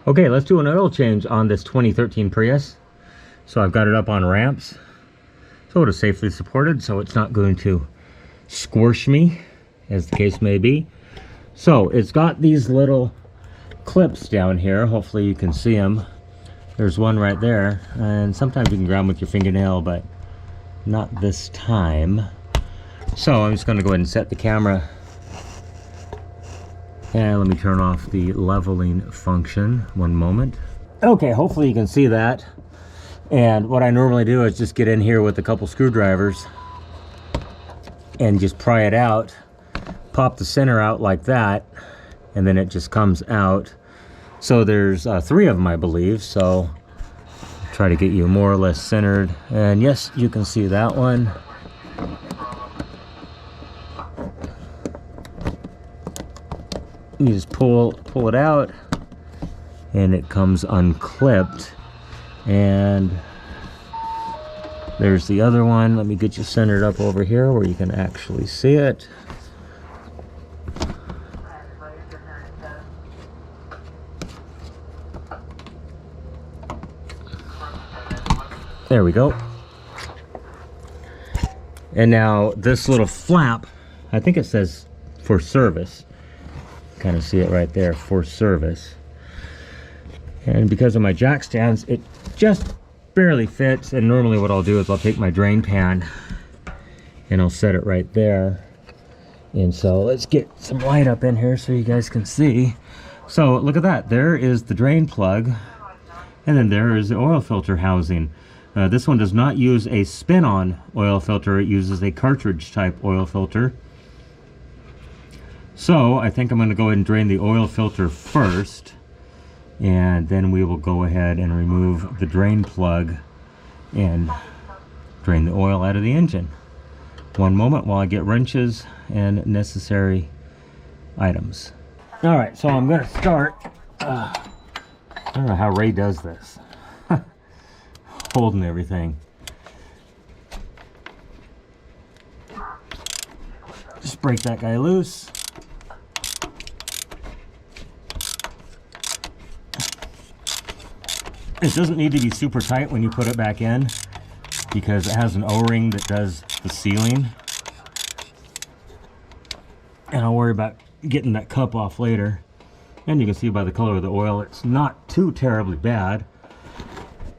Okay, let's do an oil change on this 2013 Prius. So I've got it up on ramps, so it is safely supported, so it's not going to squish me, as the case may be. So it's got these little clips down here. Hopefully you can see them. There's one right there, and sometimes you can grab them with your fingernail, but not this time. So I'm just going to go ahead and set the camera. And let me turn off the leveling function. One moment. Okay, hopefully you can see that. And what I normally do is just get in here with a couple screwdrivers and just pry it out, pop the center out like that, and then it just comes out. So there's 3 of them, I believe, so try to get you more or less centered. And yes, you can see that one. You just pull it out, and it comes unclipped. And there's the other one. Let me get you centered up over here where you can actually see it. There we go. And now this little flap, I think it says for service. Kind of see it right there, for service. And because of my jack stands, it just barely fits. And normally what I'll do is I'll take my drain pan and I'll set it right there. And so let's get some light up in here so you guys can see. So look at that, there is the drain plug, and then there is the oil filter housing. This one does not use a spin-on oil filter, it uses a cartridge type oil filter. So I think I'm going to go ahead and drain the oil filter first, and then we will go ahead and remove the drain plug and drain the oil out of the engine. One moment while I get wrenches and necessary items. Alright, so I'm going to start. I don't know how Ray does this. Holding everything. Just break that guy loose. It doesn't need to be super tight when you put it back in, because it has an O-ring that does the sealing. And I'll worry about getting that cup off later. And you can see by the color of the oil, it's not too terribly bad.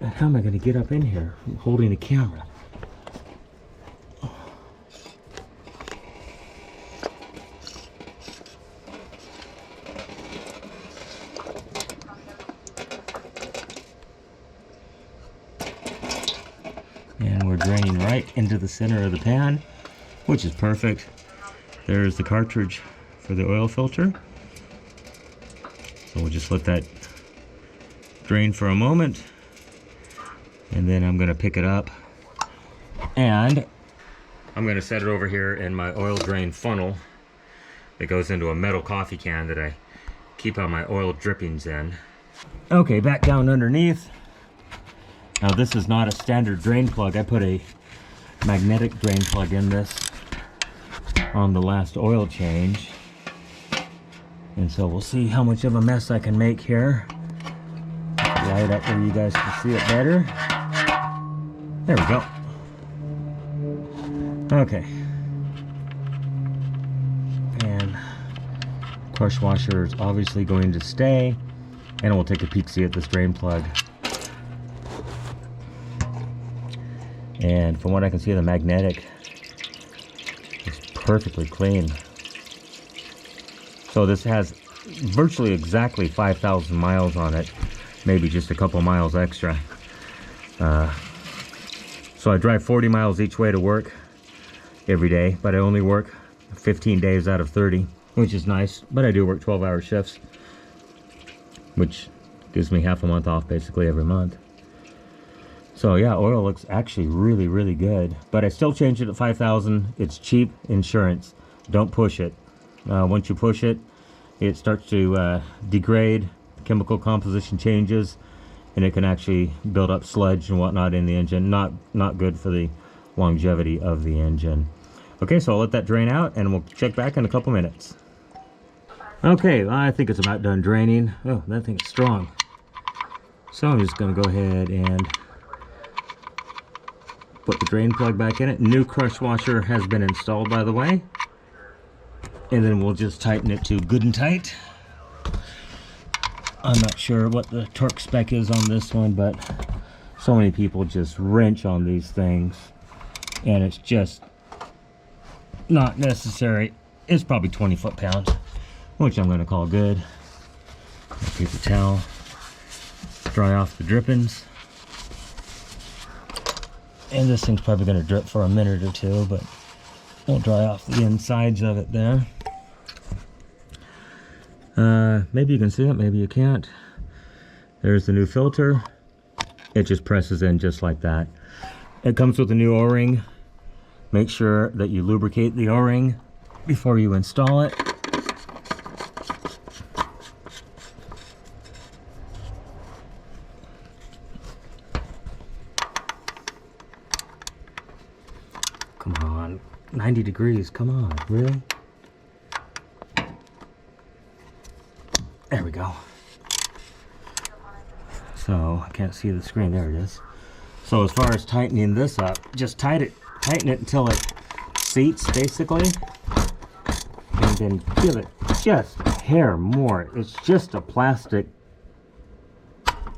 And how am I going to get up in here? I'm holding the camera. And we're draining right into the center of the pan, which is perfect. There's the cartridge for the oil filter. So we'll just let that drain for a moment, and then I'm going to pick it up, and I'm going to set it over here in my oil drain funnel that goes into a metal coffee can that I keep all my oil drippings in. Okay, back down underneath. Now this is not a standard drain plug. I put a magnetic drain plug in this on the last oil change. And so we'll see how much of a mess I can make here. Light up where you guys can see it better. There we go. Okay. And crush washer is obviously going to stay. And we'll take a peek see at this drain plug. And from what I can see, the magnetic is perfectly clean. So this has virtually exactly 5,000 miles on it, maybe just a couple miles extra. So I drive 40 miles each way to work every day, but I only work 15 days out of 30, which is nice. But I do work 12-hour shifts, which gives me half a month off basically every month. So yeah, oil looks actually really, really good. But I still change it at 5,000. It's cheap insurance. Don't push it. Once you push it, it starts to degrade. Chemical composition changes, and it can actually build up sludge and whatnot in the engine. Not good for the longevity of the engine. Okay, so I'll let that drain out, and we'll check back in a couple minutes. Okay, well, I think it's about done draining. Oh, that thing's strong. So I'm just going to go ahead and put the drain plug back in it. New crush washer has been installed, by the way. And then we'll just tighten it to good and tight. I'm not sure what the torque spec is on this one, but so many people just wrench on these things, and it's just not necessary. It's probably 20 foot-pounds, which I'm going to call good. Paper towel, dry off the drippings. And this thing's probably going to drip for a minute or two, but we'll dry off the insides of it there. Maybe you can see it, maybe you can't. There's the new filter. It just presses in just like that. It comes with a new O-ring. Make sure that you lubricate the O-ring before you install it. Come on, 90 degrees, come on, really? There we go. So, I can't see the screen, there it is. So as far as tightening this up, just tighten it until it seats, basically. And then give it just a hair more. It's just a plastic,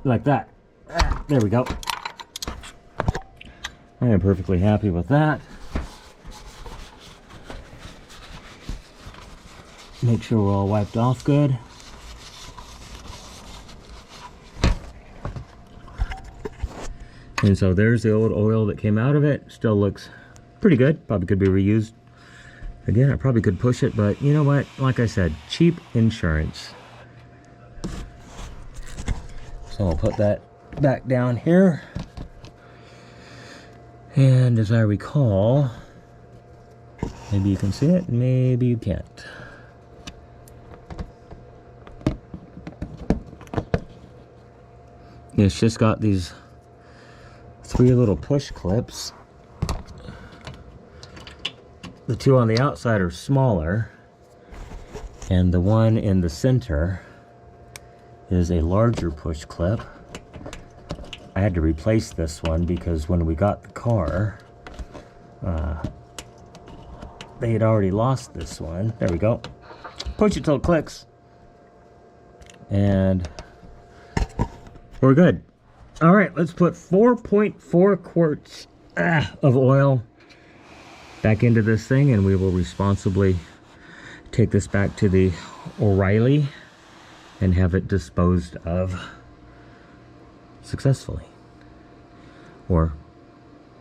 like that. There we go. I am perfectly happy with that. Make sure we're all wiped off good. And so there's the old oil that came out of it. Still looks pretty good. Probably could be reused. Again, I probably could push it, but you know what? Like I said, cheap insurance. So I'll put that back down here. And as I recall, maybe you can see it, maybe you can't. It's just got these 3 little push clips. The 2 on the outside are smaller, and the one in the center is a larger push clip. I had to replace this one because when we got the car, they had already lost this one. There we go. Push it till it clicks. And we're good. All right, let's put 4.4 quarts of oil back into this thing, and we will responsibly take this back to the O'Reilly and have it disposed of successfully. Or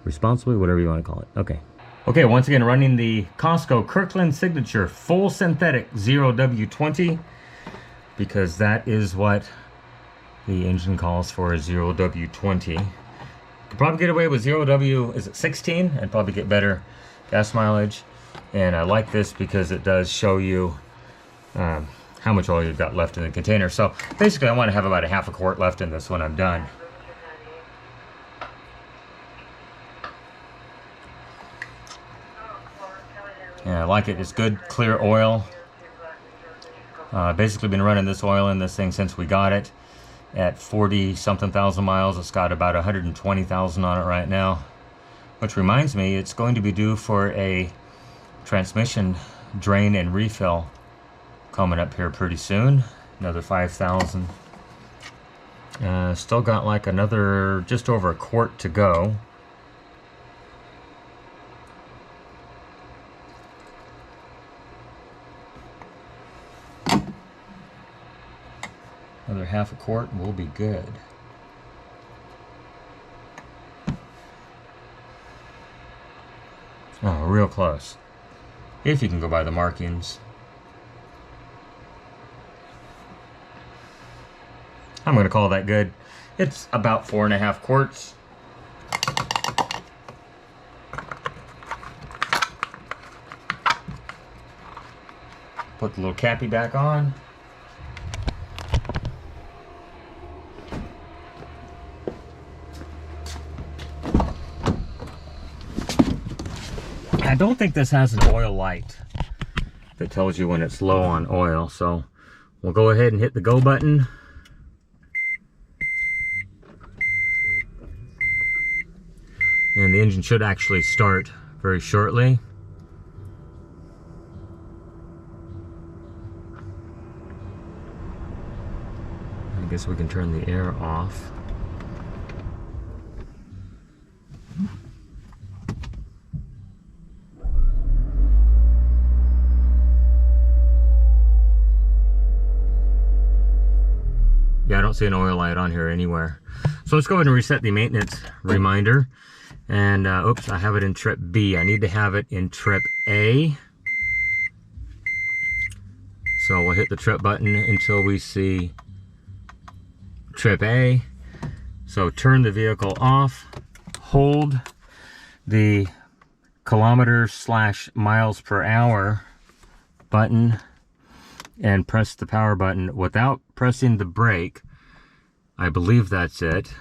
responsibly, whatever you want to call it. Okay. Okay, once again, running the Costco Kirkland Signature Full Synthetic 0W20, because that is what the engine calls for, a 0W20. Could probably get away with 0W, is it 16? And probably get better gas mileage. And I like this because it does show you how much oil you've got left in the container. So basically I want to have about a half a quart left in this when I'm done. Yeah, I like it. It's good, clear oil. Basically been running this oil in this thing since we got it. At 40-something thousand miles, it's got about 120,000 on it right now. Which reminds me, it's going to be due for a transmission drain and refill coming up here pretty soon. Another 5,000. Still got like another, just over a quart to go. Another half a quart and we'll be good. Oh, real close. If you can go by the markings. I'm going to call that good. It's about 4.5 quarts. Put the little cappy back on. I don't think this has an oil light that tells you when it's low on oil, so we'll go ahead and hit the go button. the engine should actually start very shortly. I guess we can turn the air off. Yeah, I don't see an oil light on here anywhere. So let's go ahead and reset the maintenance reminder. And oops, I have it in trip B. I need to have it in trip A. So we'll hit the trip button until we see trip A. So turn the vehicle off, hold the kilometers/miles per hour button, and press the power button without pressing the brake. I believe that's it.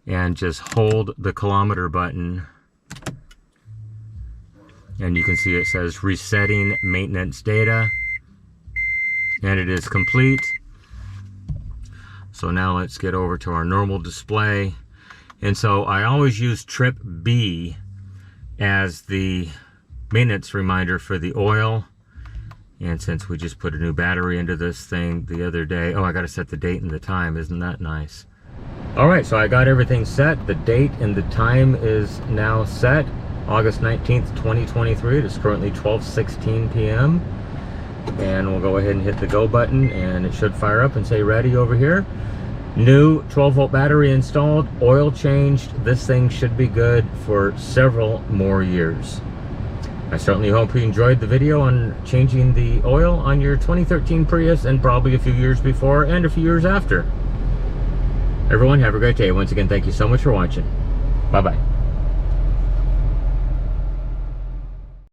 And just hold the kilometer button. And you can see it says resetting maintenance data. And it is complete. So now let's get over to our normal display. And so I always use trip B as the maintenance reminder for the oil. And since we just put a new battery into this thing the other day, oh, I got to set the date and the time. Isn't that nice? All right, so I got everything set. The date and the time is now set. August 19th, 2023. It is currently 12:16 p.m. And we'll go ahead and hit the go button, and it should fire up and say ready over here. New 12-volt battery installed, oil changed. This thing should be good for several more years. I certainly hope you enjoyed the video on changing the oil on your 2013 Prius, and probably a few years before and a few years after. Everyone, have a great day. Once again, thank you so much for watching. Bye-bye.